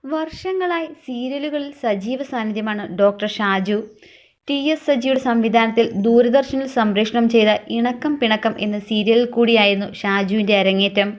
വർഷങ്ങളായി സീരിയലുകളിൽ സജീവ സാന്നിധ്യമാണ് ഡോക്ടർ ഷാജു. ടി.എസ്. സജിയുടെ സംവിധാനത്തിൽ ദൂരദർശനിൽ സംപ്രേഷണം ചെയ്ത ഇണക്കം പിണക്കം എന്ന സീരിയലിൽ കൂടിയായിരുന്നു ഷാജുവിൻ്റെ അരങ്ങേറ്റം.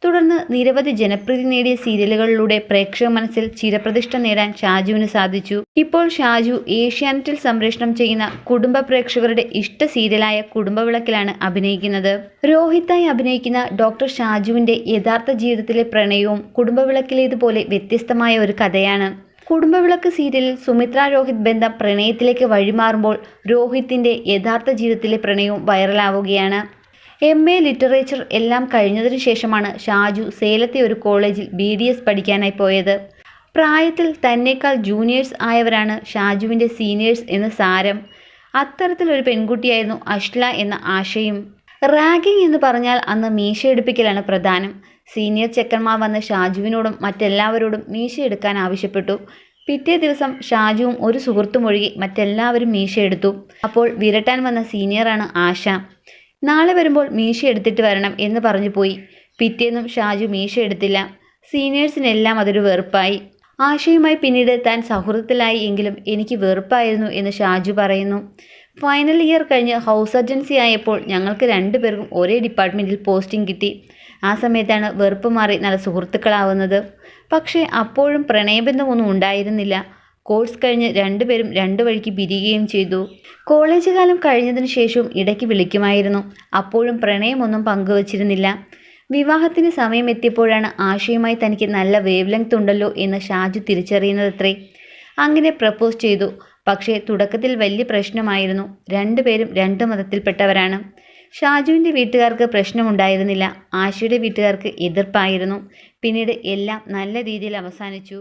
തുടർന്ന് നിരവധി ജനപ്രീതി നേടിയ സീരിയലുകളിലൂടെ പ്രേക്ഷക മനസ്സിൽ ചിരപ്രതിഷ്ഠ നേടാൻ ഷാജുവിന് സാധിച്ചു. ഇപ്പോൾ ഷാജു ഏഷ്യാനെറ്റിൽ സംപ്രേഷണം ചെയ്യുന്ന കുടുംബ പ്രേക്ഷകരുടെ ഇഷ്ട സീരിയലായ കുടുംബവിളക്കിലാണ് അഭിനയിക്കുന്നത്. രോഹിത്തായി അഭിനയിക്കുന്ന ഡോക്ടർ ഷാജുവിൻ്റെ യഥാർത്ഥ ജീവിതത്തിലെ പ്രണയവും കുടുംബവിളക്കിലേതുപോലെ വ്യത്യസ്തമായ ഒരു കഥയാണ്. കുടുംബവിളക്ക് സീരിയലിൽ സുമിത്ര രോഹിത് ബന്ധം പ്രണയത്തിലേക്ക് വഴിമാറുമ്പോൾ രോഹിത്തിൻ്റെ യഥാർത്ഥ ജീവിതത്തിലെ പ്രണയവും വൈറലാവുകയാണ്. എം.എ. ലിറ്ററേച്ചർ എല്ലാം കഴിഞ്ഞതിനു ശേഷമാണ് ഷാജു സേലത്തെ ഒരു കോളേജിൽ BDS പഠിക്കാനായി പോയത്. പ്രായത്തിൽ തന്നേക്കാൾ ജൂനിയേഴ്സ് ആയവരാണ് ഷാജുവിൻ്റെ സീനിയേഴ്സ് എന്ന് സാരം. അത്തരത്തിലൊരു പെൺകുട്ടിയായിരുന്നു അഷ്ല എന്ന ആശയും. റാഗിംഗ് എന്ന് പറഞ്ഞാൽ അന്ന് മീശയെടുപ്പിക്കലാണ് പ്രധാനം. സീനിയർ ചെക്കന്മാർ വന്ന് ഷാജുവിനോടും മറ്റെല്ലാവരോടും മീശയെടുക്കാൻ ആവശ്യപ്പെട്ടു. പിറ്റേ ദിവസം ഷാജുവും ഒരു സുഹൃത്തും ഒഴികെ മറ്റെല്ലാവരും മീശയെടുത്തു. അപ്പോൾ വിരട്ടാൻ വന്ന സീനിയറാണ് ആശ. നാളെ വരുമ്പോൾ മീശ എടുത്തിട്ട് വരണം എന്ന് പറഞ്ഞു പോയി. പിറ്റേന്നും ഷാജു മീശ എടുത്തില്ല. സീനിയേഴ്സിനെല്ലാം അതൊരു വെറുപ്പായി. ആശയുമായി പിന്നീട് താൻ സൗഹൃദത്തിലായി എങ്കിലും എനിക്ക് വെറുപ്പായിരുന്നു എന്ന് ഷാജു പറയുന്നു. ഫൈനൽ ഇയർ കഴിഞ്ഞ് ഹൗസ് സർജൻസി ആയപ്പോൾ ഞങ്ങൾക്ക് രണ്ടുപേർക്കും ഒരേ ഡിപ്പാർട്ട്മെൻറ്റിൽ പോസ്റ്റിംഗ് കിട്ടി. ആ സമയത്താണ് വെറുപ്പ് മാറി നല്ല സുഹൃത്തുക്കളാവുന്നത്. പക്ഷേ അപ്പോഴും പ്രണയബന്ധമൊന്നും ഉണ്ടായിരുന്നില്ല. കോഴ്സ് കഴിഞ്ഞ് രണ്ടുപേരും രണ്ടു വഴിക്ക് പിരിയുകയും ചെയ്തു. കോളേജ് കാലം കഴിഞ്ഞതിന് ശേഷവും ഇടയ്ക്ക് വിളിക്കുമായിരുന്നു. അപ്പോഴും പ്രണയമൊന്നും പങ്കുവച്ചിരുന്നില്ല. വിവാഹത്തിന് സമയമെത്തിയപ്പോഴാണ് ആശയുമായി തനിക്ക് നല്ല വേവ് ലെങ്ത് ഉണ്ടല്ലോ എന്ന് ഷാജു തിരിച്ചറിയുന്നതത്രേ. അങ്ങനെ പ്രപ്പോസ് ചെയ്തു. പക്ഷേ തുടക്കത്തിൽ വലിയ പ്രശ്നമായിരുന്നു. രണ്ടുപേരും രണ്ട് മതത്തിൽപ്പെട്ടവരാണ്. ഷാജുവിൻ്റെ വീട്ടുകാർക്ക് പ്രശ്നമുണ്ടായിരുന്നില്ല. ആശയുടെ വീട്ടുകാർക്ക് എതിർപ്പായിരുന്നു. പിന്നീട് എല്ലാം നല്ല രീതിയിൽ അവസാനിച്ചു.